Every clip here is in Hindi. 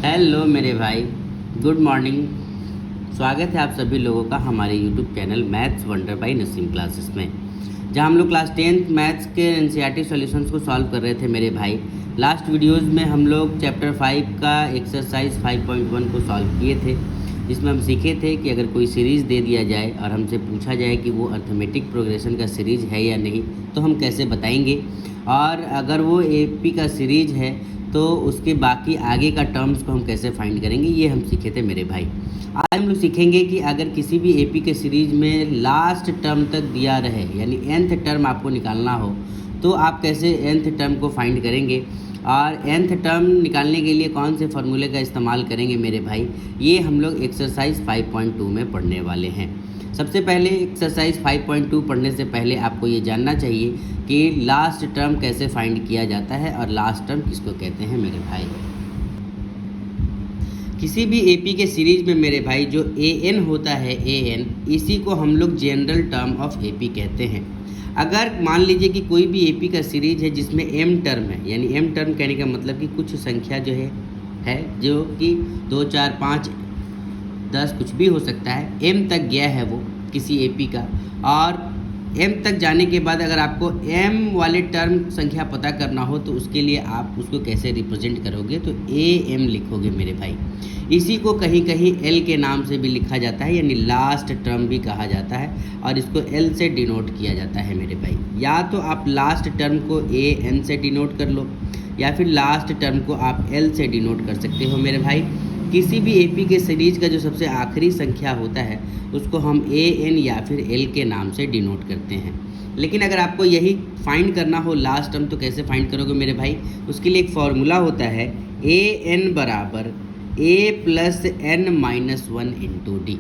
हेलो मेरे भाई, गुड मॉर्निंग। स्वागत है आप सभी लोगों का हमारे YouTube channel maths wonder by Naseem classes में, जहां हम लोग क्लास 10th मैथ्स के एनसीईआरटी सॉल्यूशंस को सॉल्व कर रहे थे मेरे भाई। लास्ट वीडियोस में हम लोग चैप्टर 5 का एक्सरसाइज 5.1 को सॉल्व किए थे, जिसमें हम सीखे थे कि अगर कोई सीरीज़ दे दिया जाए और हमसे पूछा जाए कि वो अर्थमेटिक प्रोग्रेशन का सीरीज़ है या नहीं, तो हम कैसे बताएंगे। और अगर वो एपी का सीरीज़ है तो उसके बाकी आगे का टर्म्स को हम कैसे फाइंड करेंगे, ये हम सीखे थे मेरे भाई। आज हम लोग सीखेंगे कि अगर किसी भी एपी के सीरीज में लास्ट टर्म तक दिया रहे, यानी nth टर्म आपको निकालना हो, तो आप कैसे nth टर्म को फाइंड करेंगे और nth टर्म निकालने के लिए कौन से फार्मूले का इस्तेमाल करेंगे मेरे भाई, ये हम लोग एक्सरसाइज 5.2 में पढ़ने वाले हैं। सबसे पहले एक्सरसाइज 5.2 पढ़ने से पहले आपको ये जानना चाहिए कि लास्ट टर्म कैसे फाइंड किया जाता है और लास्ट टर्म किसको कहते हैं मेरे भाई। किसी भी एपी के सीरीज में मेरे भाई जो an होता है, an, इसी को हम लोग जनरल टर्म ऑफ एपी कहते हैं। अगर मान लीजिए कि कोई भी एपी का सीरीज है जिसमें m टर्म है, यानी m टर्म कहने का मतलब कि कुछ संख्या जो है जो कि 2, 4, 5, 10 कुछ भी हो सकता है, m तक गया है वो किसी एपी का, और m तक जाने के बाद अगर आपको m वाले टर्म संख्या पता करना हो तो उसके लिए आप उसको कैसे रिप्रेजेंट करोगे, तो am लिखोगे मेरे भाई। इसी को कहीं कहीं l के नाम से भी लिखा जाता है, यानी लास्ट टर्म भी कहा जाता है, और इसको l से डिनोट किया जाता है मेरे भाई। या तो आप लास्ट टर्म को an से डिनोट कर लो, या फिर लास्ट टर्म को आप l से डिनोट कर सकते हो मेरे भाई। किसी भी एपी के सीरीज का जो सबसे आखिरी संख्या होता है उसको हम an या फिर l के नाम से डिनोट करते हैं। लेकिन अगर आपको यही फाइंड करना हो लास्ट टर्म, तो कैसे फाइंड करोगे मेरे भाई। उसके लिए एक फॉर्मूला होता है an बराबर a plus n minus 1 into D,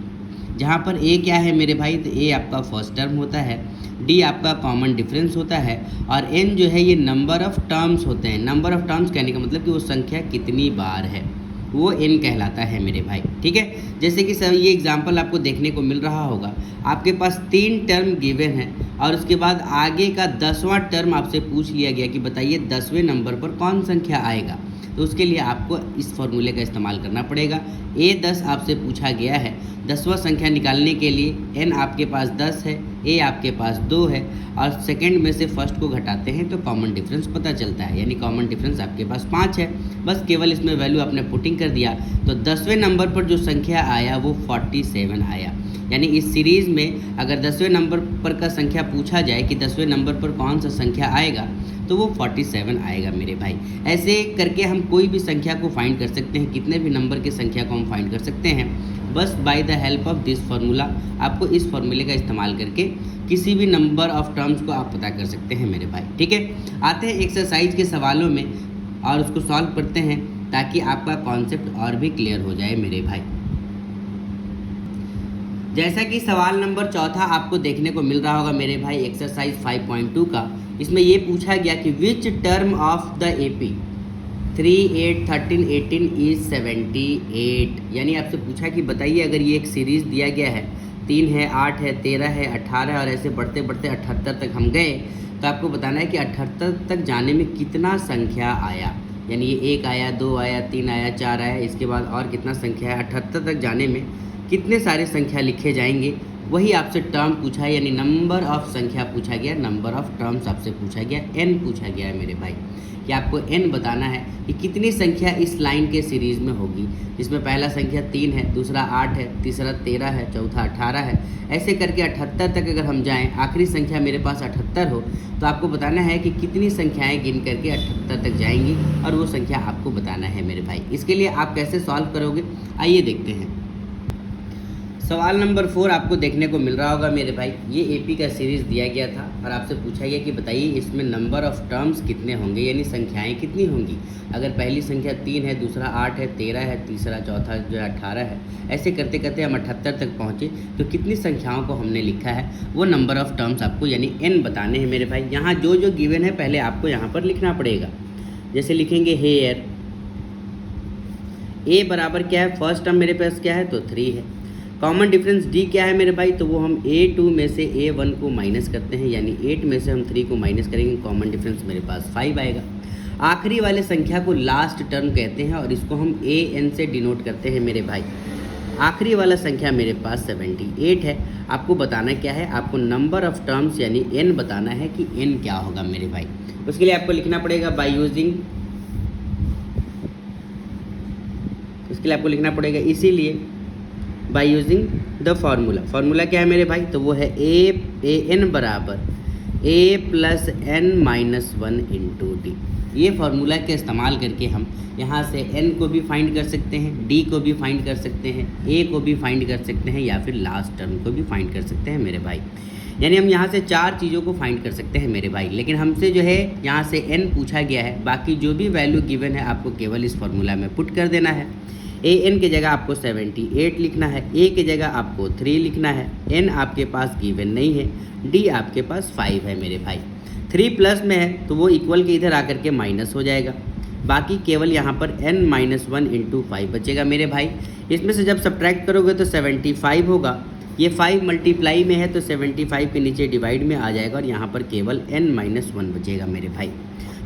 जहाँ पर a क्या है मेरे भाई, तो a आपका फर्स्ट टर्म होता है, d आपका कॉमन डिफरेंस होता है, और n जो है ये नंबर ऑफ टर्म्स होते हैं। नंबर ऑफ टर्म्स कहने का मतलब कि वो संख्या कितनी बार है, वो n कहलाता है मेरे भाई। ठीक है, जैसे कि सर ये एग्जांपल आपको देखने को मिल रहा होगा, आपके पास 3 टर्म गिवन है और उसके बाद आगे का 10वां टर्म आपसे पूछ लिया गया कि बताइए 10वें नंबर पर कौन संख्या आएगा। तो उसके लिए आपको इस फॉर्मूले का इस्तेमाल करना पड़ेगा। a10 आपसे पूछा गया है, 10वां संख्या निकालने के लिए n आपके पास 10 है, a आपके पास 2 है, और सेकंड में से फर्स्ट को घटाते हैं तो कॉमन डिफरेंस पता चलता है, यानी कॉमन डिफरेंस आपके पास 5 है। बस केवल इसमें वैल्यू आपने पुटिंग कर दिया, तो 10वें नंबर पर जो संख्या आया वो 47 आया। यानी इस सीरीज़ में अगर 10वें नंबर पर का संख्या पूछा जाए कि 10वें नंबर पर कौन सा संख्या आएगा, तो वो 47 आएगा मेरे भाई। ऐसे करके हम कोई भी संख्या को फाइंड कर सकते हैं, कितने भी नंबर की संख्या को हम फाइंड कर सकते हैं, बस by the help of this formula. आपको इस फार्मूले का इस्तेमाल करके किसी भी नंबर ऑफ टर्म्स को आप पता कर सकते हैं मेरे भाई। ठीक है, आते हैं एक्सरसाइज के सवालों में और उसको सॉल्व करते हैं ताकि आपका कॉन्सेप्ट और भी क्लियर हो जाए मेरे भाई। जैसा कि सवाल नंबर 4 आपको देखने को मिल रहा होगा मेरे भाई एक्सरसाइज 5.2 का, इसमें ये पूछा गया कि which term of the AP 3, 8, 13, 18 is 78। यानी आपसे पूछा कि बताइए अगर ये एक सीरीज़ दिया गया है, 3 है, 8 है, 13 है, 18 और ऐसे बढ़ते बढ़ते 78 तक हम गए, तो आपको बताना है कि 78 तक जाने में कितना संख्या आया। यानी ये 1 आया, 2 आया, 3 आया, 4 आया, इसके बाद और कितना संख्या है, 78 तक जाने में कितने सारे संख्या लिखे जाएंगे, वही आपसे टर्म पूछा है, यानी नंबर ऑफ संख्या पूछा गया, नंबर ऑफ टर्म्स आपसे पूछा गया, n पूछा गया है मेरे भाई कि आपको n बताना है कि कितनी संख्या इस लाइन के सीरीज़ में होगी, जिसमें पहला संख्या 3 है, दूसरा 8 है, तीसरा 13 है, चौथा 18 है। ऐसे करके 78 तक अगर हम जाएं, आखिरी संख्या मेरे पास 78 हो, तो आपको बताना है कि कितनी संख्याएं गिन करके 78 तक जाएंगी, और वो संख्या आपको बताना है मेरे भाई। इसके लिए आप कैसे सॉल्व करोगे, आइए देखते हैं। सवाल नंबर 4 आपको देखने को मिल रहा होगा मेरे भाई। ये एपी का सीरीज़ दिया गया था और आपसे पूछा गया कि बताइए इसमें नंबर ऑफ़ टर्म्स कितने होंगे, यानी संख्याएं कितनी होंगी। अगर पहली संख्या 3 है, दूसरा 8 है, 13 है, तीसरा चौथा जो है 18 है, ऐसे करते करते हम 78 तक पहुँचे, तो कितनी संख्याओं को हमने लिखा है, वो नंबर ऑफ़ टर्म्स आपको यानी n बताने हैं मेरे भाई। यहाँ जो जो गिवन है पहले आपको यहाँ पर लिखना पड़ेगा। जैसे लिखेंगे हेयर a बराबर क्या है, फर्स्ट टर्म मेरे पास क्या है, तो 3 है। कॉमन डिफरेंस d क्या है मेरे भाई, तो वो हम a2 में से a1 को माइनस करते हैं, यानी 8 में से हम 3 को माइनस करेंगे, कॉमन डिफरेंस मेरे पास 5 आएगा। आखिरी वाले संख्या को लास्ट टर्म कहते हैं और इसको हम ए एन से डिनोट करते हैं मेरे भाई। आखिरी वाला संख्या मेरे पास 78 है। आपको बताना क्या है, आपको नंबर ऑफ टर्म्स यानी n बताना है कि n क्या होगा मेरे भाई। उसके लिए आपको लिखना पड़ेगा इसीलिए बाय यूजिंग द फार्मूला क्या है मेरे भाई, तो वो है ए एन बराबर a plus N minus 1 into D. ये फार्मूला का इस्तेमाल करके हम यहाँ से n को भी फाइंड कर सकते हैं, d को भी फाइंड कर सकते हैं, a को भी फाइंड कर सकते हैं या फिर लास्ट टर्म को भी फाइंड कर सकते हैं मेरे भाई। यानी हम यहाँ से 4 चीज़ों को फाइंड कर सकते हैं मेरे भाई। लेकिन हमसे जो है यहाँ से n पूछा गया है, बाकी जो भी वैल्यू गिवन है आपको केवल इस फार्मूला में पुट कर देना है। ए एन के जगह आपको 78 लिखना है, ए के जगह आपको 3 लिखना है, एन आपके पास गिवन नहीं है, डी आपके पास 5 है मेरे भाई। 3 प्लस में है तो वो इक्वल के इधर आकर के माइनस हो जाएगा, बाकी केवल यहाँ पर n माइनस 1 इंटू 5 बचेगा मेरे भाई। इसमें से जब सब्ट्रैक्ट करोगे तो 75 होगा, ये 5 मल्टीप्लाई में है तो 75 के नीचे डिवाइड में आ जाएगा और यहाँ पर केवल n माइनस 1 बचेगा मेरे भाई।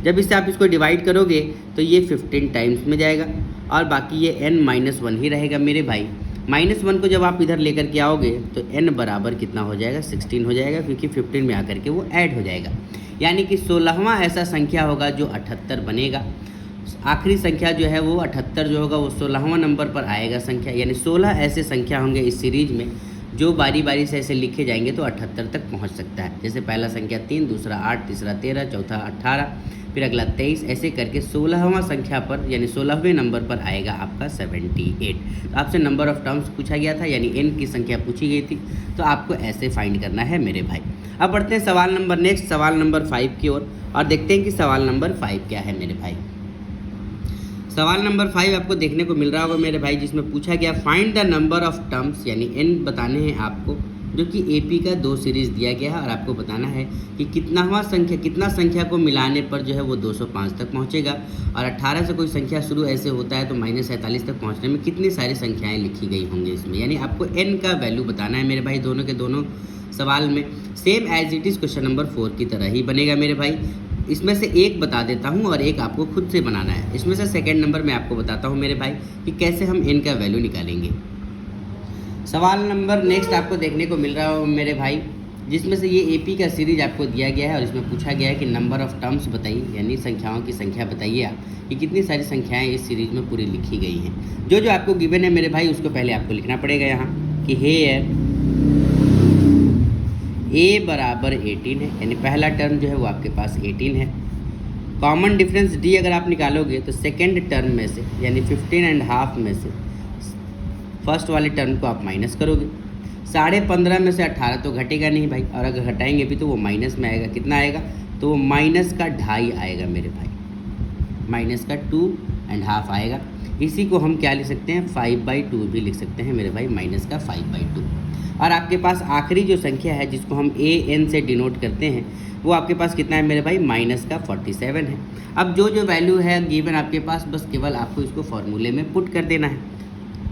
जब इससे आप इसको डिवाइड करोगे तो ये 15 टाइम्स में जाएगा और बाकी ये n माइनस 1 ही रहेगा मेरे भाई। माइनस 1 को जब आप इधर लेकर के आओगे तो n बराबर कितना हो जाएगा, 16 हो जाएगा, क्योंकि 15 में आकर के वो ऐड हो जाएगा। यानी कि 16वां ऐसा संख्या होगा जो 78 बनेगा। आखिरी संख्या जो है वो 78 जो होगा वो 16वां नंबर पर आएगा संख्या। यानी 16 ऐसे संख्या होंगे इस सीरीज में जो बारी बारी से ऐसे लिखे जाएंगे तो 78 तक पहुंच सकता है। जैसे पहला संख्या 3, दूसरा 8, तीसरा 13, चौथा 18, फिर अगला 23, ऐसे करके 16वां संख्या पर यानी 16वें नंबर पर आएगा आपका 78। तो आपसे नंबर ऑफ टर्म्स पूछा गया था यानी n की संख्या पूछी गई थी, तो आपको ऐसे फाइंड करना है मेरे भाई। अब बढ़ते हैं सवाल नंबर 5 की ओर और देखते हैं कि सवाल नंबर 5 क्या है मेरे भाई। सवाल नंबर 5 आपको देखने को मिल रहा होगा मेरे भाई, जिसमें पूछा गया find the number of terms यानी n बताने हैं आपको, जो कि AP का 2 सीरीज़ दिया गया है और आपको बताना है कि कितना संख्या को मिलाने पर जो है वो 205 तक पहुंचेगा और 18 से कोई संख्या शुरू ऐसे होता है तो -47 तक पहुंचने में कितनी सारी संख्याएं लिखी गई होंगी इसमें। यानी आपको n का वैल्यू बताना है मेरे भाई। दोनों के दोनों सवाल में same as it is question number 4 की तरह ही बनेगा मेरे भाई। इसमें से एक बता देता हूँ और एक आपको खुद से बनाना है। इसमें से सेकंड नंबर मैं आपको बताता हूँ मेरे भाई कि कैसे हम n का वैल्यू निकालेंगे। सवाल नंबर नेक्स्ट आपको देखने को मिल रहा हो मेरे भाई, जिसमें से ये AP का सीरीज आपको दिया गया है और इसमें पूछा गया है कि नंबर ऑफ टर्म्स बताइए, यानी संख्याओं की संख्या बताइए आप कि कितनी सारी संख्याएं इस सीरीज में पूरी लिखी गई हैं। जो आपको गिवन है मेरे भाई उसको पहले आपको लिखना पड़ेगा यहाँ कि हेयर A बराबर 18 है, यानी पहला टर्म जो है वो आपके पास 18 है। कॉमन डिफरेंस D अगर आप निकालोगे तो सेकेंड टर्म में से यानी 15.5 में से फर्स्ट वाले टर्म को आप माइनस करोगे। 15.5 में से 18 तो घटेगा नहीं भाई, और अगर घटाएंगे भी तो वो माइनस में आएगा। कितना आएगा, तो वो माइनस का 2.5 आएगा मेरे भाई, माइनस का 2.5 आएगा। इसी को हम क्या लिख सकते हैं, 5/2 भी लिख सकते हैं मेरे भाई, माइनस का 5/2। और आपके पास आखिरी जो संख्या है जिसको हम AN से डिनोट करते हैं वो आपके पास कितना है मेरे भाई, माइनस का 47 है। अब जो वैल्यू है गिवन आपके पास, बस केवल आपको इसको फॉर्मूले में पुट कर देना है।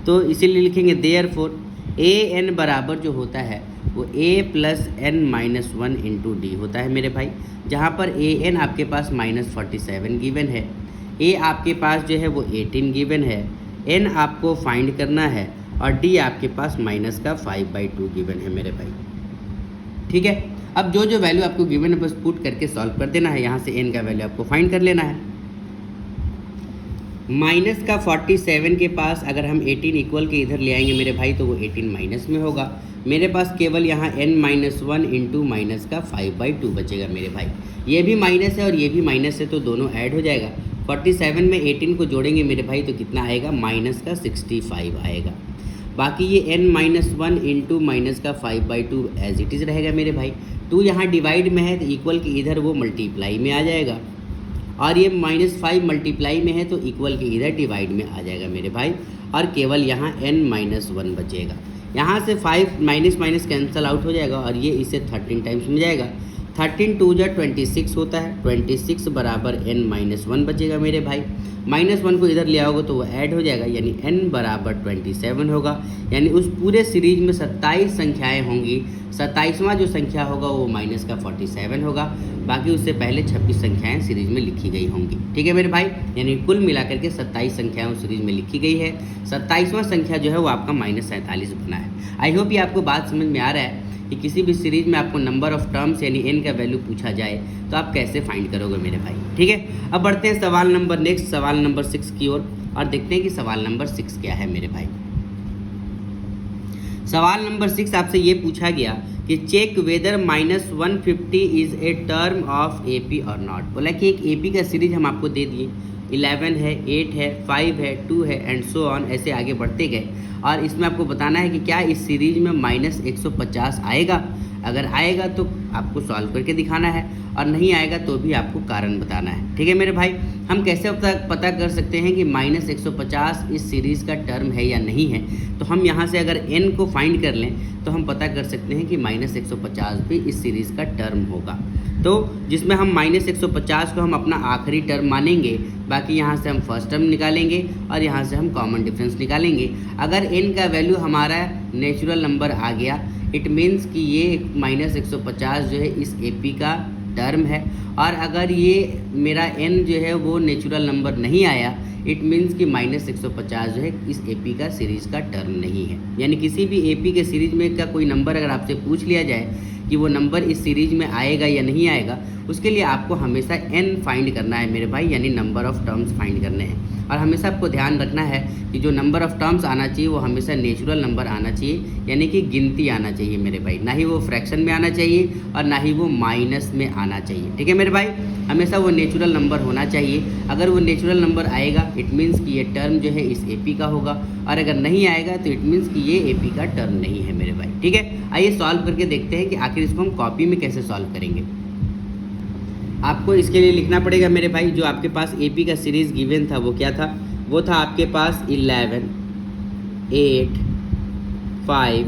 तो इसीलिए लिखेंगे देयरफॉर AN बराबर जो होता है वो A plus n minus 1 into D होता है मेरे भाई, जहाँ पर AN आपके पास -47 गिवन है, A आपके पास जो है वो 18 गिवन है, N आपको फाइंड करना है और D आपके पास माइनस का 5/2 गिवन है मेरे भाई। ठीक है, अब जो वैल्यू आपको गिवन है बस पुट करके सॉल्व कर देना है। यहाँ से N का वैल्यू आपको फाइंड कर लेना है। माइनस का 47 के पास अगर हम 18 इक्वल के इधर ले आएंगे मेरे भाई तो वो 18 माइनस में होगा। मेरे पास केवल यहाँ n-1 इंटू माइनस का 5/2 बचेगा मेरे भाई। ये भी माइनस है और ये भी माइनस है तो दोनों ऐड हो जाएगा। 47 में 18 को जोड़ेंगे मेरे भाई तो कितना आएगा, माइनस का 65 आएगा। बाकी ये n-1 इंटू माइनस का 5/2 एज इट इज़ रहेगा मेरे भाई। 2 यहाँ डिवाइड में है तो इक्वल के इधर वो मल्टीप्लाई में आ जाएगा, और ये -5 मल्टीप्लाई में है तो इक्वल के इधर डिवाइड में आ जाएगा मेरे भाई, और केवल यहाँ n-1 बचेगा। यहाँ से 5 माइनस कैंसिल आउट हो जाएगा और ये इसे 13 टाइम्स में जाएगा। 13 टू जा 26 होता है, 26 बराबर n-1 बचेगा मेरे भाई। -1 को इधर ले आओगे तो वो ऐड हो जाएगा, यानी n बराबर 27 होगा। यानी उस पूरे सीरीज में 27 संख्याएं होंगी, 27वां जो संख्या होगा वो माइनस का 47 होगा, बाकी उससे पहले 26 संख्याएं सीरीज में लिखी गई होंगी। ठीक है मेरे भाई, यानी कुल मिलाकर के 27 संख्याएं उस सीरीज में लिखी गई है। 27वां संख्या जो है वो आपका -47 बना है। आई होप ये आपको बात समझ में आ रहा है कि किसी भी सीरीज में आपको नंबर ऑफ टर्म्स यानी n का वैल्यू पूछा जाए तो आप कैसे फाइंड करोगे मेरे भाई। ठीक है, अब बढ़ते हैं सवाल नंबर नेक्स्ट, सवाल नंबर 6 की ओर, और देखते हैं कि सवाल नंबर 6 क्या है मेरे भाई। सवाल नंबर 6 आपसे ये पूछा गया कि check whether -150 is a term of AP और नॉट। बोला कि एक एपी का सीरीज हम आपको दे दिए, 11 है, 8 है, 5 है, 2 है एंड सो ऑन, ऐसे आगे बढ़ते गए, और इसमें आपको बताना है कि क्या इस सीरीज में -150 आएगा। अगर आएगा तो आपको सॉल्व करके दिखाना है, और नहीं आएगा तो भी आपको कारण बताना है। ठीक है मेरे भाई, हम कैसे पता कर सकते हैं कि -150 इस सीरीज़ का टर्म है या नहीं है। तो हम यहाँ से अगर n को फाइंड कर लें तो हम पता कर सकते हैं कि -150 भी इस सीरीज़ का टर्म होगा। तो जिसमें हम -150 को हम अपना आखिरी टर्म मानेंगे, बाकी यहाँ से हम फर्स्ट टर्म निकालेंगे और यहाँ से हम कॉमन डिफरेंस निकालेंगे। अगर n का वैल्यू हमारा नेचुरल नंबर आ गया, इट मीन्स कि ये -150 जो है इस एपी का टर्म है, और अगर ये मेरा n जो है वो नेचुरल नंबर नहीं आया, इट मीन्स कि -150 जो है इस एपी का सीरीज़ का टर्म नहीं है। यानी किसी भी एपी के सीरीज में का कोई नंबर अगर आपसे पूछ लिया जाए कि वो नंबर इस सीरीज में आएगा या नहीं आएगा, उसके लिए आपको हमेशा n फाइंड करना है मेरे भाई, यानी नंबर ऑफ़ टर्म्स फाइंड करने हैं। और हमेशा आपको ध्यान रखना है कि जो नंबर ऑफ़ टर्म्स आना चाहिए वो हमेशा नेचुरल नंबर आना चाहिए, यानी कि गिनती आना चाहिए मेरे भाई, ना ही वो फ्रैक्शन में आना चाहिए और ना ही वो माइनस में आना चाहिए। ठीक है मेरे भाई, हमेशा वो नेचुरल नंबर होना चाहिए। अगर वो नेचुरल नंबर आएगा इट मीन्स कि ये टर्म जो है इस एपी का होगा, और अगर नहीं आएगा तो इट मीन्स कि ये एपी का टर्म नहीं है मेरे भाई। ठीक है, आइए सॉल्व करके देखते हैं कि आखिर इसको हम कॉपी में कैसे सॉल्व करेंगे। आपको इसके लिए लिखना पड़ेगा मेरे भाई, जो आपके पास एपी का सीरीज़ गिवन था वो क्या था, वो था आपके पास 11, 8, 5,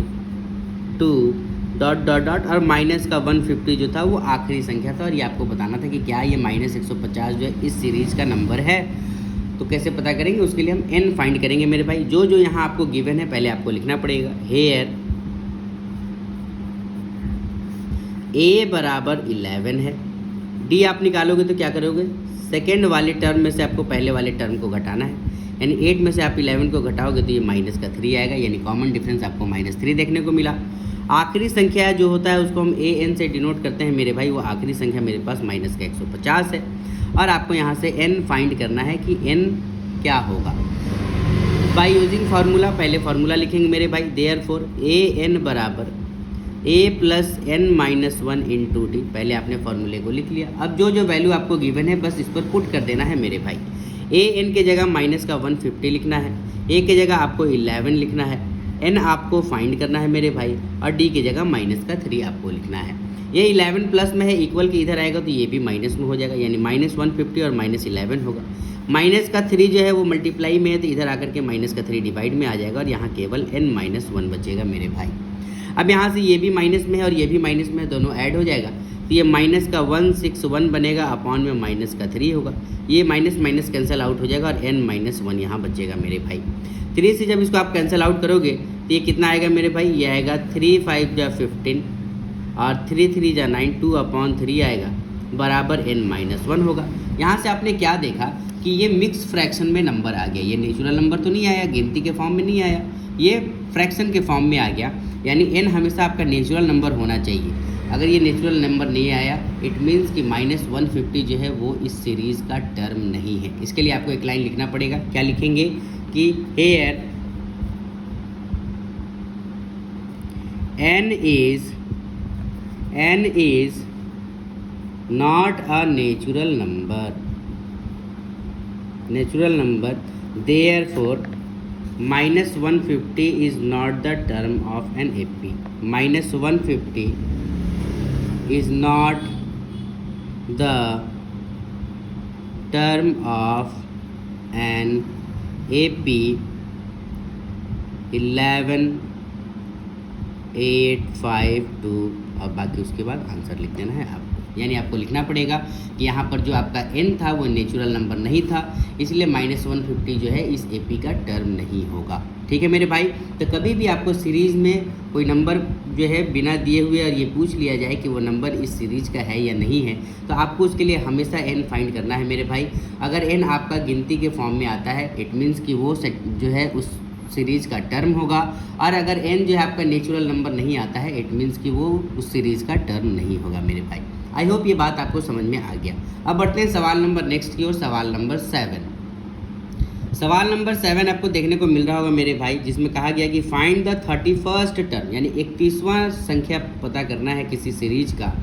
2 डॉट डॉट डॉट और माइनस का 150 जो था वो आखिरी संख्या था, और ये आपको बताना था कि क्या ये -150 जो है इस सीरीज़ का नंबर है। तो कैसे पता करेंगे, उसके लिए हम n फाइंड करेंगे मेरे भाई। जो जो यहाँ आपको गिवन है पहले आपको लिखना पड़ेगा। हेयर a बराबर 11 है, d आप निकालोगे तो क्या करोगे, सेकेंड वाले टर्म में से आपको पहले वाले टर्म को घटाना है, यानी 8 में से आप 11 को घटाओगे तो ये माइनस का 3 आएगा, यानी कॉमन डिफरेंस आपको -3 देखने को मिला। आखिरी संख्या जो होता है उसको हम an से डिनोट करते हैं मेरे भाई, वो आखिरी संख्या मेरे पास -150 है, और आपको यहाँ से n फाइंड करना है कि n क्या होगा। बाय यूजिंग फार्मूला, पहले फार्मूला लिखेंगे मेरे भाई, देयरफॉर an बराबर a plus n-1 into D. पहले आपने फार्मूले को लिख लिया। अब जो जो वैल्यू आपको गिवन है बस इस पर पुट कर देना है मेरे भाई। an के जगह माइनस का 150 लिखना है, a के जगह आपको 11 लिखना है, n आपको फाइंड करना है मेरे भाई, और d की जगह माइनस का 3 आपको लिखना है। ये 11 प्लस में है, इक्वल के इधर आएगा तो ये भी माइनस में हो जाएगा, यानी -150 और -11 होगा। माइनस का 3 जो है वो मल्टीप्लाई में है तो इधर आकर के माइनस का 3 डिवाइड में आ जाएगा, और यहाँ केवल n-1 बचेगा मेरे भाई। अब यहाँ से ये भी माइनस में है और ये भी माइनस में है, दोनों ऐड हो जाएगा तो ये माइनस का 161 बनेगा, अपॉन में माइनस का 3 होगा। ये माइनस माइनस कैंसिल आउट हो जाएगा और n-1 यहाँ बचेगा मेरे भाई। 3 से जब इसको आप कैंसिल आउट करोगे तो ये कितना आएगा मेरे भाई, ये आएगा 3 5 जा 15 और 3 3 जा 9, 2/3 आएगा बराबर n-1 होगा। यहाँ से आपने क्या देखा कि ये मिक्स फ्रैक्शन में नंबर आ गया, ये नेचुरल नंबर तो नहीं आया, गिनती के फॉर्म में नहीं आया, ये फ्रैक्शन के फॉर्म में आ गया, यानी n हमेशा आपका नेचुरल नंबर होना चाहिए। अगर ये नेचुरल नंबर नहीं आया इट मीन्स कि -150 जो है वो इस सीरीज़ का टर्म नहीं है। इसके लिए आपको एक लाइन लिखना पड़ेगा, क्या लिखेंगे कि hair n is not a natural number, therefore -150 is not the term of an AP. -150 is not the term of an AP 11 8 5 2 और बाकी उसके बाद आंसर लिख देना है आपको। यानी आपको लिखना पड़ेगा कि यहाँ पर जो आपका n था वो नेचुरल नंबर नहीं था, इसलिए -150 जो है इस AP का टर्म नहीं होगा। ठीक है मेरे भाई। तो कभी भी आपको सीरीज़ में कोई नंबर जो है बिना दिए हुए और ये पूछ लिया जाए कि वो नंबर इस सीरीज़ का है या नहीं है, तो आपको उसके लिए हमेशा n फाइंड करना है मेरे भाई। अगर n आपका गिनती के फॉर्म में आता है, इट मीन्स कि वो जो है उस सीरीज़ का टर्म होगा, और अगर n जो है आपका नेचुरल नंबर नहीं आता है, इट मीन्स कि वो उस सीरीज़ का टर्म नहीं होगा मेरे भाई। आई होप ये बात आपको समझ में आ गया। अब बढ़ते हैं सवाल नंबर नेक्स्ट की ओर, सवाल नंबर 7। सवाल नंबर 7 आपको देखने को मिल रहा होगा मेरे भाई, जिसमें कहा गया कि फाइंड द 31st टर्म, यानी 31वां संख्या पता करना है किसी सीरीज का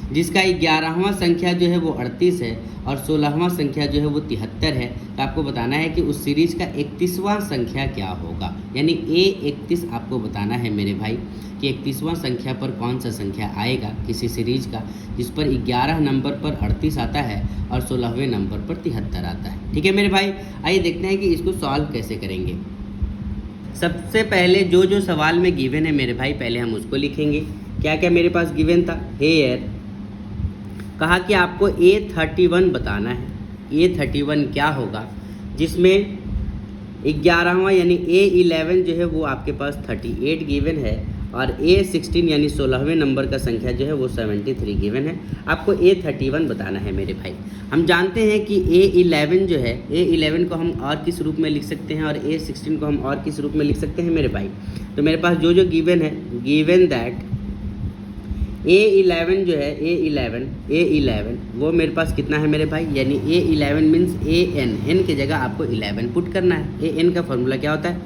जिसका 11वां संख्या जो है वो 38 है और 16वां संख्या जो है वो 73 है। तो आपको बताना है कि उस सीरीज का 31वां संख्या क्या होगा, यानी A31 आपको बताना है मेरे भाई कि 31वां संख्या पर कौन सा संख्या आएगा किसी सीरीज का जिस पर 11 नंबर पर 38 आता है और 16वें नंबर पर 73 आता है। ठीक है मेरे भाई, आइए देखते हैं कि इसको सॉल्व कैसे करेंगे। सबसे पहले जो सवाल में गिवन है मेरे भाई, पहले हम उसको लिखेंगे। क्या क्या मेरे पास गिवन था, हेयर कहा कि आपको A31 बताना है। A31 क्या होगा, जिसमें 11वां यानी A11 जो है वो आपके पास 38 गिवन है और A16 यानी 16वें नंबर का संख्या जो है वो 73 गिवन है। आपको A31 बताना है मेरे भाई। हम जानते हैं कि A11 जो है, A11 को हम और किस रूप में लिख सकते हैं और A16 को हम और किस रूप में लिख सकते हैं मेरे भाई। तो मेरे पास जो गिवन है, गिवन दैट A11 जो है, A11 वो मेरे पास कितना है मेरे भाई, यानी A11 मीन्स n की जगह आपको 11 पुट करना है। an का फॉर्मूला क्या होता है,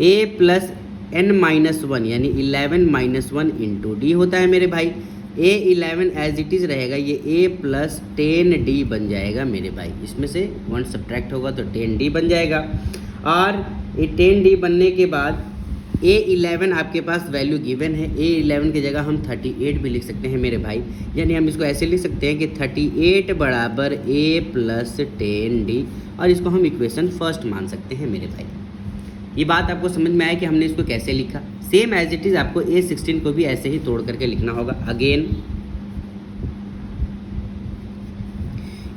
a प्लस n-1 यानी 11 -1 इंटू डी होता है मेरे भाई। A11 एज इट इज़ रहेगा, ये a प्लस 10d बन जाएगा मेरे भाई। इसमें से 1 सब्ट्रैक्ट होगा तो 10d बन जाएगा, और ये 10d बनने के बाद A11 आपके पास वैल्यू गिवन है। A11 की जगह हम 38 भी लिख सकते हैं मेरे भाई, यानी हम इसको ऐसे लिख सकते हैं कि 38 बराबर a प्लस 10d, और इसको हम इक्वेशन फर्स्ट मान सकते हैं मेरे भाई। ये बात आपको समझ में आया कि हमने इसको कैसे लिखा। सेम एज इट इज़ आपको A16 को भी ऐसे ही तोड़ करके लिखना होगा। अगेन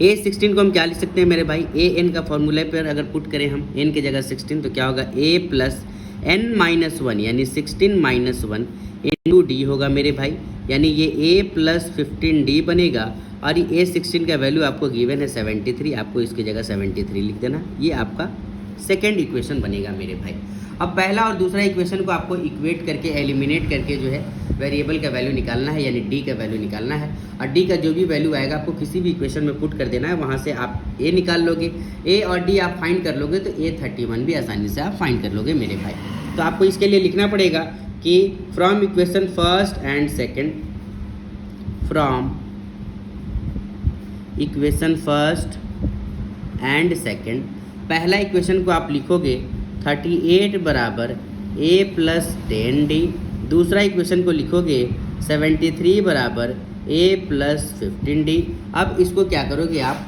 A16 को हम क्या लिख सकते हैं मेरे भाई, an का फॉर्मूला पर अगर पुट करें हम n की जगह 16 तो क्या होगा, a प्लस n-1 यानी 16 - 1 इंटू डी होगा मेरे भाई, यानी ये a प्लस 15d बनेगा, और ये A16 का वैल्यू आपको गिवन है 73, आपको इसकी जगह 73 लिख देना। ये आपका सेकेंड इक्वेशन बनेगा मेरे भाई। अब पहला और दूसरा इक्वेशन को आपको इक्वेट करके, एलिमिनेट करके जो है वेरिएबल का वैल्यू निकालना है, यानी डी का वैल्यू निकालना है, और डी का जो भी वैल्यू आएगा आपको किसी भी इक्वेशन में पुट कर देना है। वहाँ से आप ए निकाल लोगे, ए और डी आप फाइंड कर लोगे तो A31 भी आसानी से आप फाइंड कर लोगे मेरे भाई। तो आपको इसके लिए लिखना पड़ेगा कि from equation first and second, from equation first and second, पहला इक्वेशन को आप लिखोगे 38 बराबर a प्लस 10d, दूसरा इक्वेशन को लिखोगे 73 बराबर a प्लस 15d। अब इसको क्या करोगे, आप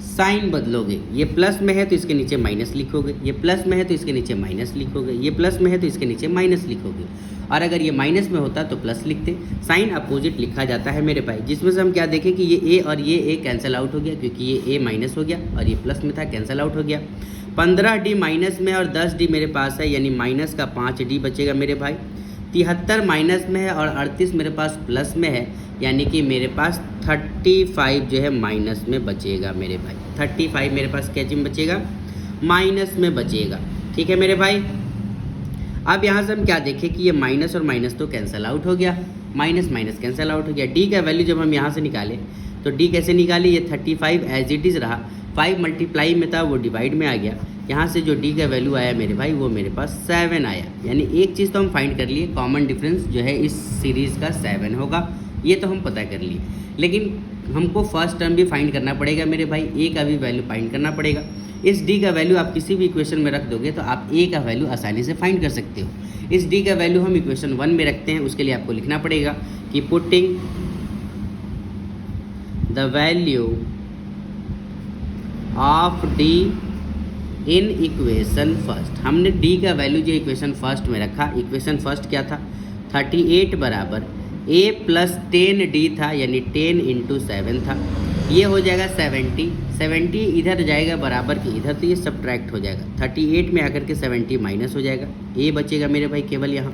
साइन बदलोगे। ये प्लस में है तो इसके नीचे माइनस लिखोगे, ये प्लस में है तो इसके नीचे माइनस लिखोगे, ये प्लस में है तो इसके नीचे माइनस लिखोगे, और अगर ये माइनस में होता तो प्लस लिखते। साइन अपोजिट लिखा जाता है मेरे भाई, जिसमें से हम क्या देखें कि ये a और ये a कैंसिल आउट हो गया, क्योंकि ये a माइनस हो गया और ये प्लस में था, कैंसिल आउट हो गया। 15d माइनस में और 10d मेरे पास है, यानी माइनस का 5d बचेगा मेरे भाई। 73 माइनस में है और 38 मेरे पास प्लस में है, यानी कि मेरे पास 35 जो है माइनस में बचेगा मेरे भाई। 35 मेरे पास क्या चीज बचेगा, माइनस में बचेगा। ठीक है मेरे भाई। अब यहाँ से हम क्या देखें कि ये माइनस और माइनस तो कैंसिल आउट हो गया, माइनस माइनस कैंसिल आउट हो गया। डी का वैल्यू जब हम यहाँ से निकाले तो डी कैसे निकाले, ये 35 एज इट इज़ रहा, 5 मल्टीप्लाई में था वो डिवाइड में आ गया। यहाँ से जो डी का वैल्यू आया मेरे भाई वो मेरे पास 7 आया, यानी एक चीज़ तो हम फाइंड कर लिए, कॉमन डिफरेंस जो है इस सीरीज़ का 7 होगा, ये तो हम पता कर लिए। लेकिन हमको फर्स्ट टर्म भी फाइंड करना पड़ेगा मेरे भाई, ए का भी वैल्यू फाइंड करना पड़ेगा। इस डी का वैल्यू आप किसी भी इक्वेशन में रख दोगे तो आप ए का वैल्यू आसानी से फाइंड कर सकते हो। इस डी का वैल्यू हम इक्वेशन 1 में रखते हैं, उसके लिए आपको लिखना पड़ेगा कि putting the value of D in equation first. हमने डी का वैल्यू जो इक्वेशन फर्स्ट में रखा, इक्वेशन फर्स्ट क्या था, 38 बराबर a प्लस 10d था, यानी 10 इंटू 7 था, ये हो जाएगा 70। 70 इधर जाएगा बराबर के इधर, तो ये सब्ट्रैक्ट हो जाएगा। 38 में आकर के 70 माइनस हो जाएगा, a बचेगा मेरे भाई केवल यहाँ।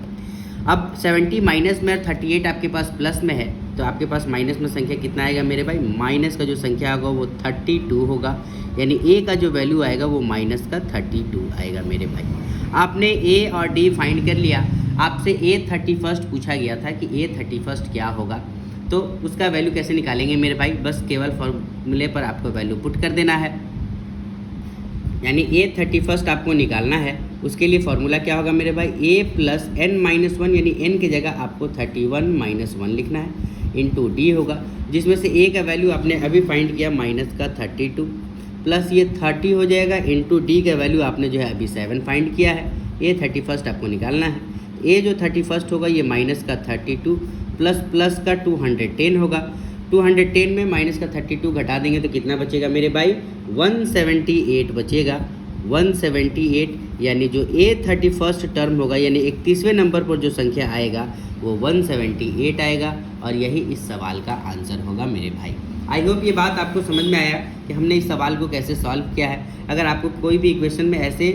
अब 70 माइनस में 38 आपके पास प्लस में है, तो आपके पास माइनस में संख्या कितना आएगा मेरे भाई? माइनस का जो संख्या होगा वो 32 होगा, यानी a का जो वैल्यू आएगा वो माइनस का 32 आएगा मेरे भाई। आपने a और d फाइंड कर लिया। आपसे a31 पूछा गया था कि a31 क्या होगा, तो उसका वैल्यू कैसे निकालेंगे मेरे भाई? बस केवल फॉर्मूले पर आपको वैल्यू पुट कर देना है, यानी a31 आपको निकालना है। उसके लिए फॉर्मूला क्या होगा मेरे भाई? a प्लस n माइनस 1, यानी n की जगह आपको 31 माइनस 1 लिखना है, इंटू d होगा, जिसमें से a का वैल्यू आपने अभी फाइंड किया माइनस का 32, प्लस ये 30 हो जाएगा, इंटू d का वैल्यू आपने जो है अभी 7 फाइंड किया है। a31 आपको निकालना है। a जो 31 होगा ये माइनस का 32 प्लस प्लस का 210 होगा। 210 में माइनस का 32 घटा देंगे तो कितना बचेगा मेरे भाई? 178 बचेगा। 178, यानी जो a31 टर्म होगा, यानी 31वें नंबर पर जो संख्या आएगा वो 178 आएगा, और यही इस सवाल का आंसर होगा मेरे भाई। आई होप ये बात आपको समझ में आया कि हमने इस सवाल को कैसे सॉल्व किया है। अगर आपको कोई भी इक्वेशन में ऐसे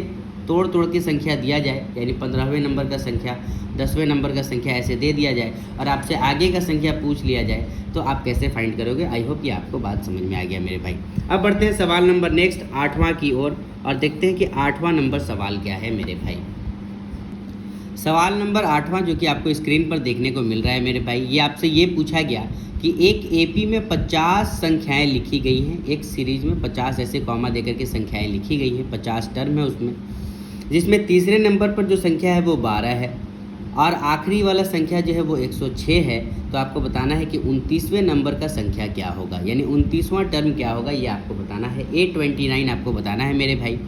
तोड़ तोड़ के संख्या दिया जाए, यानी 15वें नंबर का संख्या, 10वें नंबर का संख्या ऐसे दे दिया जाए और आपसे आगे का संख्या पूछ लिया जाए, तो आप कैसे फाइंड करोगे? आई होप ये आपको बात समझ में आ गया मेरे भाई। अब बढ़ते हैं सवाल नंबर नेक्स्ट 8वां की ओर, और देखते हैं कि 8वां नंबर सवाल क्या है मेरे भाई। सवाल नंबर 8वां जो कि आपको स्क्रीन पर देखने को मिल रहा है मेरे भाई, ये आपसे ये पूछा गया कि एक एपी में 50 संख्याएं लिखी गई हैं। एक सीरीज में 50 ऐसे कॉमा देकर के संख्याएं लिखी गई हैं, 50 टर्म है उसमें, जिसमें तीसरे नंबर पर जो संख्या है वो 12 है, और आखिरी वाला संख्या जो है वो 106 है। तो आपको बताना है कि 29वें नंबर का संख्या क्या होगा, यानी 29वां टर्म क्या होगा, ये आपको बताना है। A29 आपको बताना है मेरे भाई।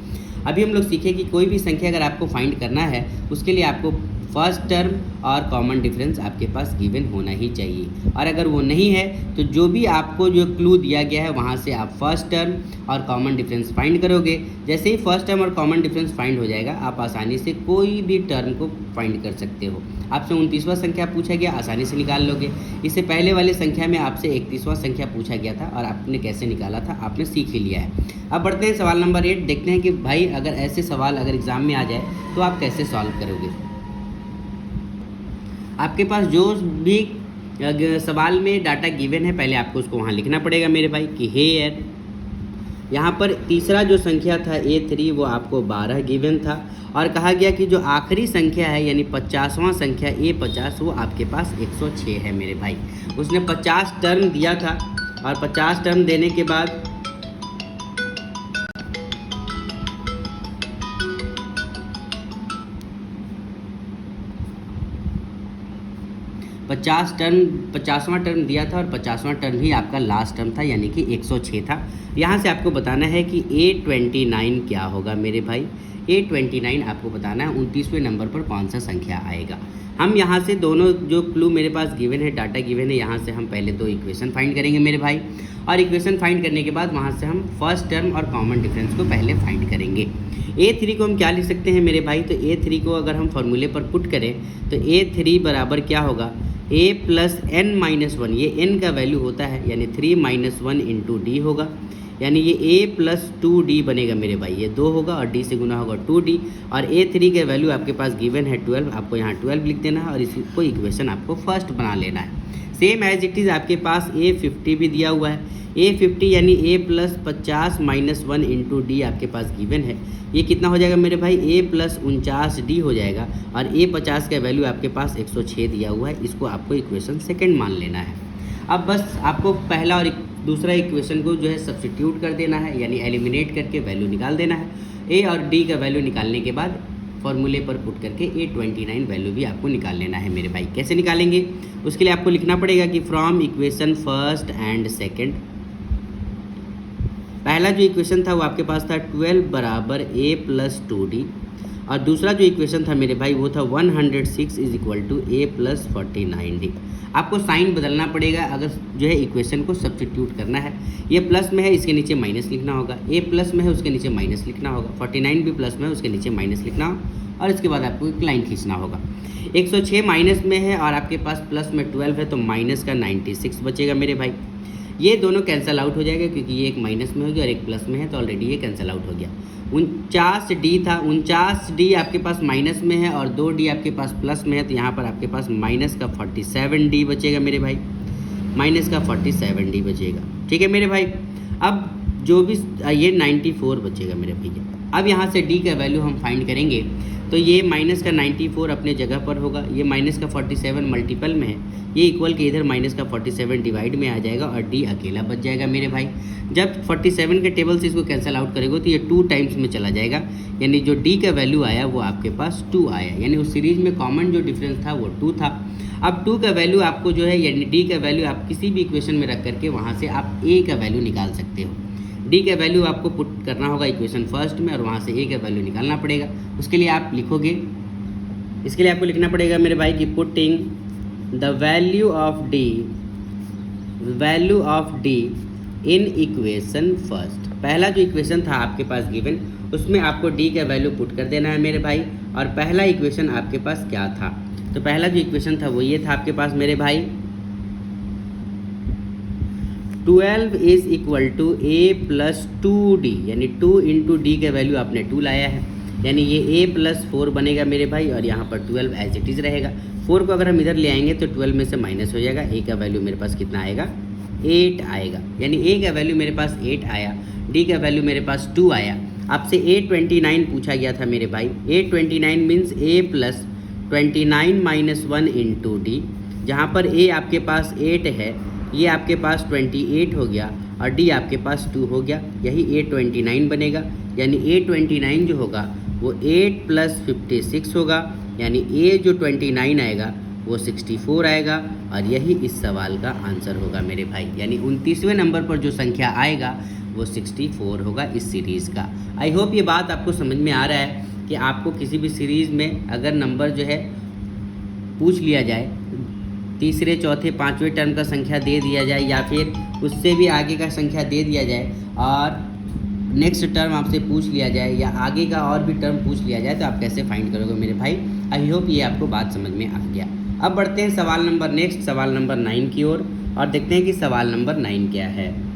अभी हम लोग सीखे कि कोई भी संख्या अगर आपको फाइंड करना है, उसके लिए आपको फर्स्ट टर्म और कॉमन डिफरेंस आपके पास गिवन होना ही चाहिए, और अगर वो नहीं है तो जो भी आपको जो क्लू दिया गया है वहाँ से आप फर्स्ट टर्म और कॉमन डिफरेंस फाइंड करोगे। जैसे ही फर्स्ट टर्म और कॉमन डिफरेंस फाइंड हो जाएगा, आप आसानी से कोई भी टर्म को फाइंड कर सकते हो। आपसे 29वां संख्या पूछा गया, आसानी से निकाल लोगे। इससे पहले वाले संख्या में आपसे 31वां संख्या पूछा गया था, और आपने कैसे निकाला था आपने सीख ही लिया है। अब बढ़ते हैं सवाल नंबर 8, देखते हैं कि भाई अगर ऐसे सवाल अगर एग्ज़ाम में आ जाए तो आप कैसे सॉल्व करोगे। आपके पास जो भी सवाल में डाटा गिवन है, पहले आपको उसको वहाँ लिखना पड़ेगा मेरे भाई कि हेयर, यहाँ पर तीसरा जो संख्या था A3 वो आपको 12 गिवन था, और कहा गया कि जो आखिरी संख्या है यानी 50वां संख्या A50 वो आपके पास 106 है मेरे भाई। उसने 50 टर्म दिया था, और 50 टर्म देने के बाद 50वां टर्म दिया था, और 50वां टर्म ही आपका लास्ट टर्म था, यानी कि 106 था। यहाँ से आपको बताना है कि A29 क्या होगा मेरे भाई। A29 आपको बताना है 29वें नंबर पर कौन सा संख्या आएगा। हम यहाँ से दोनों जो क्लू मेरे पास गिवन है, डाटा गिवन है, यहाँ से हम पहले दो इक्वेशन फाइंड करेंगे मेरे भाई, और इक्वेशन फाइंड करने के बाद वहाँ से हम फर्स्ट टर्म और कॉमन डिफरेंस को पहले फाइंड करेंगे। A3 को हम क्या लिख सकते हैं मेरे भाई? तो A3 को अगर हम फॉर्मूले पर पुट करें तो A3 बराबर क्या होगा? A प्लस n माइनस 1, ये n का वैल्यू होता है, यानी 3 माइनस 1 इंटू डी होगा, यानी ये A प्लस 2D बनेगा मेरे भाई। ये 2 होगा और D से गुना होगा 2D, और A3 के वैल्यू आपके पास गिवन है 12, आपको यहाँ 12 लिख देना है, और इसको इक्वेशन आपको फर्स्ट बना लेना है। सेम एज इट इज़ आपके पास A50 भी दिया हुआ है। A50 यानी A plus 50 minus 1 into D आपके पास गिवन है। ये कितना हो जाएगा मेरे भाई? A प्लस 49D हो जाएगा, और A50 का वैल्यू आपके पास 106 दिया हुआ है। इसको आपको इक्वेशन सेकंड मान लेना है। अब बस आपको पहला और दूसरा इक्वेशन को जो है सब्स्टिट्यूट कर देना है, यानी एलिमिनेट करके वैल्यू निकाल देना है। A और D का वैल्यू निकालने के बाद फॉर्मूले पर पुट करके A29 वैल्यू भी आपको निकाल लेना है मेरे भाई। कैसे निकालेंगे? उसके लिए आपको लिखना पड़ेगा कि from equation first and second, पहला जो इक्वेशन था वो आपके पास था 12 बराबर A प्लस 2D, और दूसरा जो इक्वेशन था मेरे भाई वो था 106 is equal to A plus 49d। आपको साइन बदलना पड़ेगा अगर जो है इक्वेशन को सब्स्टिट्यूट करना है। ये प्लस में है, इसके नीचे माइनस लिखना होगा, ए प्लस में है उसके नीचे माइनस लिखना होगा, 49 भी प्लस में है उसके नीचे माइनस लिखना होगा और इसके बाद आपको एक लाइन खींचना होगा। 106 माइनस में है और आपके पास प्लस में 12 है तो माइनस का 96 बचेगा मेरे भाई। ये दोनों कैंसिल आउट हो जाएगा क्योंकि ये एक माइनस में हो गया और एक प्लस में है तो ऑलरेडी ये कैंसिल आउट हो गया। 49d था, 49d आपके पास माइनस में है और 2d आपके पास प्लस में है तो यहाँ पर आपके पास माइनस का 47d बचेगा मेरे भाई, माइनस का 47d बचेगा। ठीक है मेरे भाई। अब जो भी ये 94 बचेगा मेरे भैया। अब यहाँ से d का वैल्यू हम फाइंड करेंगे तो ये माइनस का 94 अपने जगह पर होगा, ये माइनस का 47 मल्टीपल में है, ये इक्वल के इधर माइनस का 47 डिवाइड में आ जाएगा और d अकेला बच जाएगा मेरे भाई। जब 47 के टेबल से इसको कैंसिल आउट करेंगे तो ये 2 टाइम्स में चला जाएगा, यानी जो d का वैल्यू आया वो आपके पास 2 आया, यानी उस सीरीज में कॉमन जो डिफरेंस था वो 2 था। अब 2 का वैल्यू आपको जो है यानी d का वैल्यू आप किसी भी इक्वेशन में रख करके वहाँ से आप a का वैल्यू निकाल सकते हो। d का वैल्यू आपको पुट करना होगा इक्वेशन फर्स्ट में और वहाँ से a का वैल्यू निकालना पड़ेगा। उसके लिए आप लिखोगे, इसके लिए आपको लिखना पड़ेगा मेरे भाई कि putting the value of d in equation first. पहला जो इक्वेशन था आपके पास गिवन उसमें आपको d का वैल्यू पुट कर देना है मेरे भाई। और पहला इक्वेशन आपके पास क्या था, तो पहला जो इक्वेशन था वो ये था आपके पास मेरे भाई 12 is equal to a plus 2d, यानी 2 इंटू डी का वैल्यू आपने 2 लाया है, यानी ये a प्लस 4 बनेगा मेरे भाई और यहाँ पर 12 एज इट इज़ रहेगा। 4 को अगर हम इधर ले आएंगे तो 12 में से माइनस हो जाएगा, a का वैल्यू मेरे पास कितना आएगा 8 आएगा, यानी a का वैल्यू मेरे पास 8 आया, d का वैल्यू मेरे पास 2 आया। आपसे a29 पूछा गया था मेरे भाई, a29 means a plus 29 minus 1 into D, जहाँ पर a आपके पास 8 है, ये आपके पास 28 हो गया और d आपके पास 2 हो गया, यही a29 बनेगा। यानी a29 जो होगा वो 8 प्लस 56 होगा, यानी a जो 29 आएगा वो 64 आएगा और यही इस सवाल का आंसर होगा मेरे भाई। यानी 29वें नंबर पर जो संख्या आएगा वो 64 होगा इस सीरीज़ का। आई होप ये बात आपको समझ में आ रहा है कि आपको किसी भी सीरीज़ में अगर नंबर जो है पूछ लिया जाए, तीसरे चौथे पाँचवें टर्म का संख्या दे दिया जाए या फिर उससे भी आगे का संख्या दे दिया जाए और नेक्स्ट टर्म आपसे पूछ लिया जाए या आगे का और भी टर्म पूछ लिया जाए तो आप कैसे फाइंड करोगे मेरे भाई। आई होप ये आपको बात समझ में आ गया। अब बढ़ते हैं सवाल नंबर नेक्स्ट, सवाल नंबर 9 की ओर और देखते हैं कि सवाल नंबर 9 क्या है।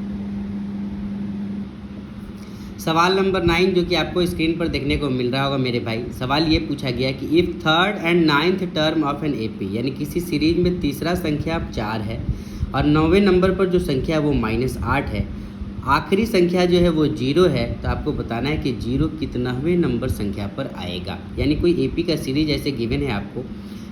सवाल नंबर 9 जो कि आपको स्क्रीन पर देखने को मिल रहा होगा मेरे भाई, सवाल ये पूछा गया कि if third and ninth term of an AP, यानी किसी सीरीज में तीसरा संख्या 4 है और 9वें नंबर पर जो संख्या वो -8 है, आखिरी संख्या जो है वो 0 है, तो आपको बताना है कि 0 कितनावें नंबर संख्या पर आएगा। यानी कोई एपी का सीरीज ऐसे गिवन है आपको,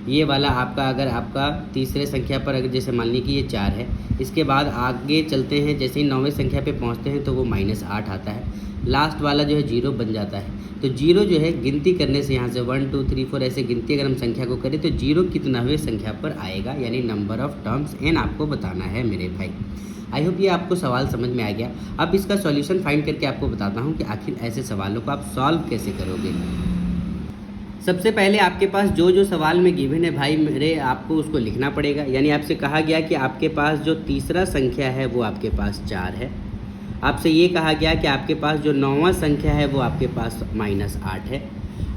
ये वाला आपका अगर आपका तीसरे संख्या पर अगर जैसे मान ली कि ये 4 है, इसके बाद आगे चलते हैं, जैसे ही 9वें संख्या पे पहुंचते हैं तो वो -8 आता है, लास्ट वाला जो है 0 बन जाता है। तो 0 जो है गिनती करने से यहाँ से 1 2 3 4 ऐसे गिनती अगर हम संख्या को करें तो 0 कितनावें संख्या पर आएगा, यानी नंबर ऑफ टर्म्स n आपको बताना है मेरे भाई। आई होप ये आपको सवाल समझ में आ गया। अब इसका सॉल्यूशन फाइंड करके आपको बताता हूँ कि आखिर ऐसे सवालों को आप सॉल्व कैसे करोगे। सबसे पहले आपके पास जो जो सवाल में गिवन है भाई मेरे, आपको उसको लिखना पड़ेगा। यानी आपसे कहा गया कि आपके पास जो तीसरा संख्या है वो आपके पास 4 है, आपसे ये कहा गया कि आपके पास जो 9वां संख्या है वो आपके पास -8 है,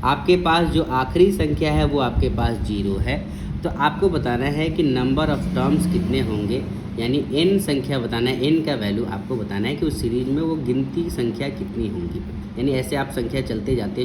आपके पास जो आखिरी संख्या है वो आपके पास 0 है। तो आपको बताना है कि नंबर ऑफ़ टर्म्स कितने होंगे, यानी n संख्या बताना है, n का वैल्यू आपको बताना है कि उस सीरीज में वो गिनती संख्या कितनी होंगी। यानी ऐसे आप संख्या चलते जाते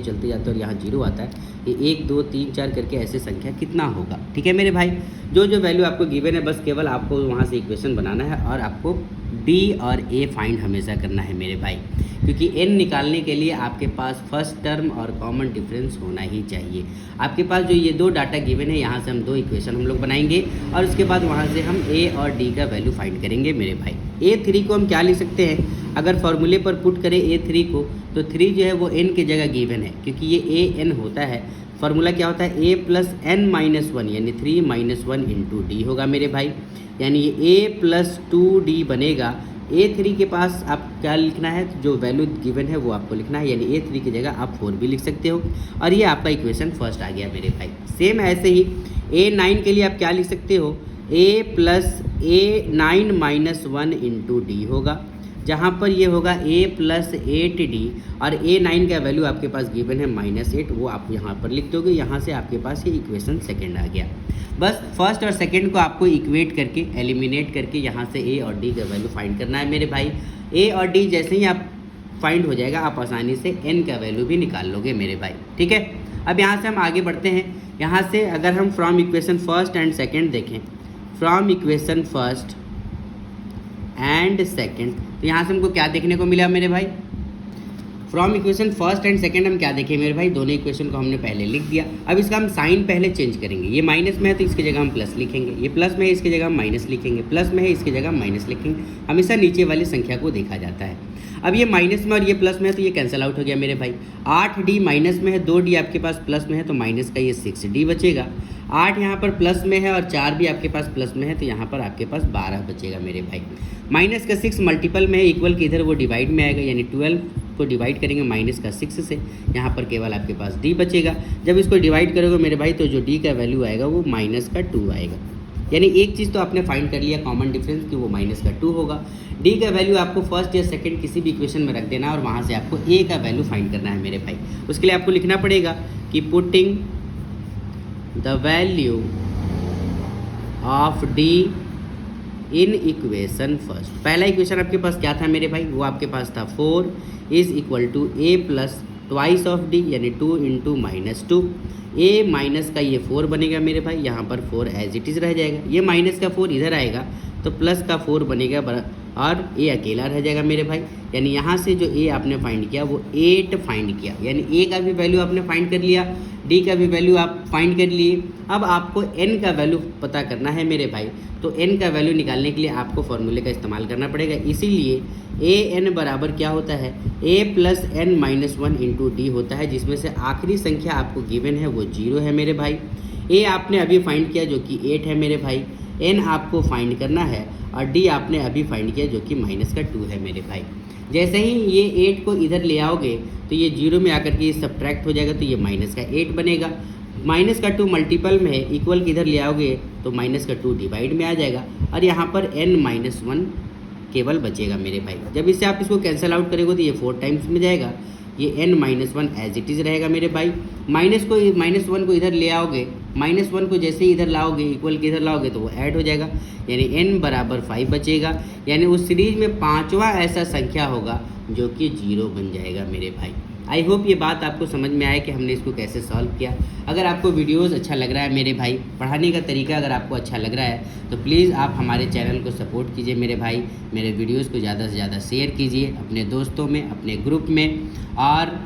और यहाँ 0 आता है, ये 1 2 3 4 करके ऐसे संख्या कितना होगा। ठीक है मेरे भाई, जो जो वैल्यू आपको गिवन है बस केवल आपको वहाँ से इक्वेशन बनाना है और आपको d और a फाइंड हमेशा करना है मेरे भाई, क्योंकि n निकालने के लिए आपके पास फर्स्ट टर्म और कॉमन डिफरेंस होना ही चाहिए। आपके पास जो ये 2 डाटा गिवन है, यहाँ से हम 2 इक्वेशन हम लोग बनाएंगे और उसके बाद वहाँ से हम a और d का वैल्यू फाइंड करेंगे मेरे भाई। a3 को हम क्या लिख सकते हैं, अगर फॉर्मूले पर पुट करें a3 को तो 3 जो है वो n की जगह गिवन है, क्योंकि ये an होता है। फार्मूला क्या होता है, a प्लस n माइनस 1, यानी 3 - 1 इंटू डी होगा मेरे भाई। यानी ये a प्लस 2d बनेगा, A3 के पास आप क्या लिखना है, जो वैल्यू गिवन है वो आपको लिखना है, यानी A3 की जगह आप 4 भी लिख सकते हो। और ये आपका इक्वेशन फर्स्ट आ गया मेरे भाई। सेम ऐसे ही A9 के लिए आप क्या लिख सकते हो, A plus A9 minus 1 into D होगा, जहाँ पर ये होगा A प्लस 8D और A9 का वैल्यू आपके पास गिवन है -8, वो आप यहाँ पर लिख दोगे। यहाँ से आपके पास ये इक्वेशन सेकंड आ गया। बस फर्स्ट और सेकंड को आपको इक्वेट करके एलिमिनेट करके यहाँ से A और D का वैल्यू फाइंड करना है मेरे भाई। A और D जैसे ही आप फाइंड हो जाएगा, आप आसानी से N का वैल्यू भी निकाल लोगे मेरे भाई। ठीक है, अब यहाँ से हम आगे बढ़ते हैं। यहाँ से अगर हम from equation first and second देखें, from equation first and second, तो यहाँ से हमको क्या देखने को मिला मेरे भाई, from equation first and second हम क्या देखें मेरे भाई, दोनों इक्वेशन को हमने पहले लिख दिया। अब इसका हम साइन पहले चेंज करेंगे। ये माइनस में है तो इसकी जगह हम प्लस लिखेंगे, ये प्लस में है इसकी जगह हम माइनस लिखेंगे, प्लस में है इसकी जगह हम माइनस लिखेंगे। हमेशा नीचे वाली संख्या को देखा जाता है। अब ये माइनस में और ये प्लस में है तो ये कैंसिल आउट हो गया मेरे भाई। 8D माइनस में है, 2D आपके पास प्लस में है, तो माइनस का ये 6D बचेगा। 8 यहाँ पर प्लस में है और 4 भी आपके पास प्लस में है, तो यहाँ पर आपके पास 12 बचेगा मेरे भाई। माइनस का 6 मल्टीपल में है, इक्वल के इधर वो डिवाइड में आएगा, यानी 12 को डिवाइड करेंगे माइनस का 6 से, यहाँ पर केवल आपके पास D बचेगा। जब इसको डिवाइड करोगे मेरे भाई तो जो D का वैल्यू आएगा वो माइनस का 2 आएगा। यानी एक चीज़ तो आपने फाइंड कर लिया कॉमन डिफरेंस कि वो माइनस का 2 होगा। D का वैल्यू आपको फर्स्ट या सेकंड किसी भी इक्वेशन में रख देना और वहाँ से आपको A का वैल्यू फाइंड करना है मेरे भाई। उसके लिए आपको लिखना पड़ेगा कि putting the value of D in equation first. पहला इक्वेशन आपके पास क्या था मेरे भाई, वो आपके पास था 4 is equal to A plus twice of D, यानी 2 इंटू -2। A माइनस का ये 4 बनेगा मेरे भाई, यहाँ पर 4 एज इट इज़ रह जाएगा। ये माइनस का 4 इधर आएगा तो प्लस का 4 बनेगा और A अकेला रह जाएगा मेरे भाई। यानी यहाँ से जो A आपने फाइंड किया वो 8 फाइंड किया, यानी A का भी वैल्यू आपने फाइंड कर लिया, D का भी वैल्यू आप फाइंड कर लिए। अब आपको N का वैल्यू पता करना है मेरे भाई, तो N का वैल्यू निकालने के लिए आपको फॉर्मूले का इस्तेमाल करना पड़ेगा। इसीलिए AN बराबर क्या होता है, A plus N minus 1 into D होता है, जिसमें से आखिरी संख्या आपको गिवन है वो 0 है मेरे भाई। A आपने अभी फाइंड किया जो कि 8 है मेरे भाई, N आपको फाइंड करना है और D आपने अभी फाइंड किया जो कि माइनस का 2 है मेरे भाई। जैसे ही ये 8 को इधर ले आओगे तो ये 0 में आकर के ये सब्ट्रैक्ट हो जाएगा, तो ये माइनस का 8 बनेगा। माइनस का 2 मल्टीपल में है, इक्वल के इधर ले आओगे तो माइनस का 2 डिवाइड में आ जाएगा और यहाँ पर N माइनस 1 केवल बचेगा मेरे भाई। जब इससे आप इसको कैंसिल आउट करेंगे तो ये 4 टाइम्स में जाएगा, ये N minus 1 as it is रहेगा मेरे भाई। माइनस 1 को इधर ले आओगे, -1 को जैसे ही इधर लाओगे, इक्वल के इधर लाओगे तो वो ऐड हो जाएगा, यानी N बराबर 5 बचेगा। यानी उस सीरीज में 5वां ऐसा संख्या होगा जो कि 0 बन जाएगा मेरे भाई। आई होप ये बात आपको समझ में आए कि हमने इसको कैसे सॉल्व किया। अगर आपको वीडियोस अच्छा लग रहा है मेरे भाई, पढ़ाने का तरीका अगर आपको अच्छा लग रहा है तो प्लीज़ आप हमारे चैनल को सपोर्ट कीजिए मेरे भाई। मेरे वीडियोस को ज़्यादा से ज़्यादा शेयर कीजिए अपने दोस्तों में, अपने ग्रुप में। और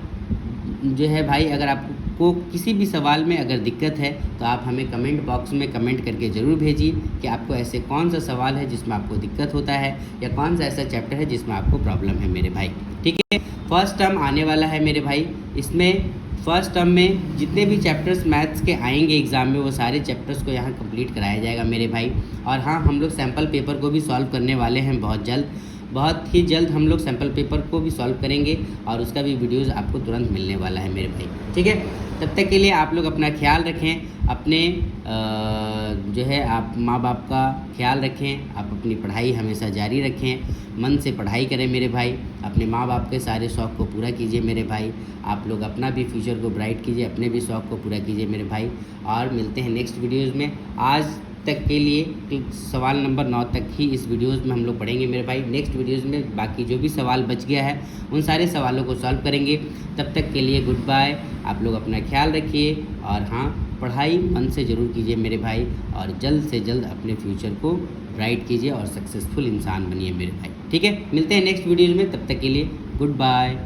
जो है भाई, अगर आपको किसी भी सवाल में अगर दिक्कत है तो आप हमें कमेंट बॉक्स में कमेंट करके ज़रूर भेजिए कि आपको ऐसे कौन सा सवाल है जिसमें आपको दिक्कत होता है या कौन सा ऐसा चैप्टर है जिसमें आपको प्रॉब्लम है मेरे भाई। ठीक है, फर्स्ट टर्म आने वाला है मेरे भाई। इसमें फर्स्ट टर्म में जितने भी चैप्टर्स मैथ्स के आएंगे एग्ज़ाम में वो सारे चैप्टर्स को यहाँ कंप्लीट कराया जाएगा मेरे भाई। और हाँ, हम लोग सैम्पल पेपर को भी सॉल्व करने वाले हैं बहुत ही जल्द हम लोग सैम्पल पेपर को भी सॉल्व करेंगे और उसका भी वीडियोज़ आपको तुरंत मिलने वाला है मेरे भाई। ठीक है, तब तक के लिए आप लोग अपना ख्याल रखें, अपने जो है आप माँ बाप का ख्याल रखें, आप अपनी पढ़ाई हमेशा जारी रखें, मन से पढ़ाई करें मेरे भाई। अपने माँ बाप के सारे शौक़ को पूरा कीजिए मेरे भाई। आप लोग अपना भी फ्यूचर को ब्राइट कीजिए, अपने भी शौक़ को पूरा कीजिए मेरे भाई। और मिलते हैं नेक्स्ट वीडियोज़ में। आज तक के लिए सवाल नंबर 9 तक ही इस वीडियोज़ में हम लोग पढ़ेंगे मेरे भाई। नेक्स्ट वीडियोज़ में बाकी जो भी सवाल बच गया है उन सारे सवालों को सॉल्व करेंगे। तब तक के लिए गुड बाय। आप लोग अपना ख्याल रखिए और हाँ, पढ़ाई मन से ज़रूर कीजिए मेरे भाई और जल्द से जल्द अपने फ्यूचर को ब्राइट कीजिए और सक्सेसफुल इंसान बनिए मेरे भाई। ठीक है, मिलते हैं नेक्स्ट वीडियोज़ में। तब तक के लिए गुड बाय।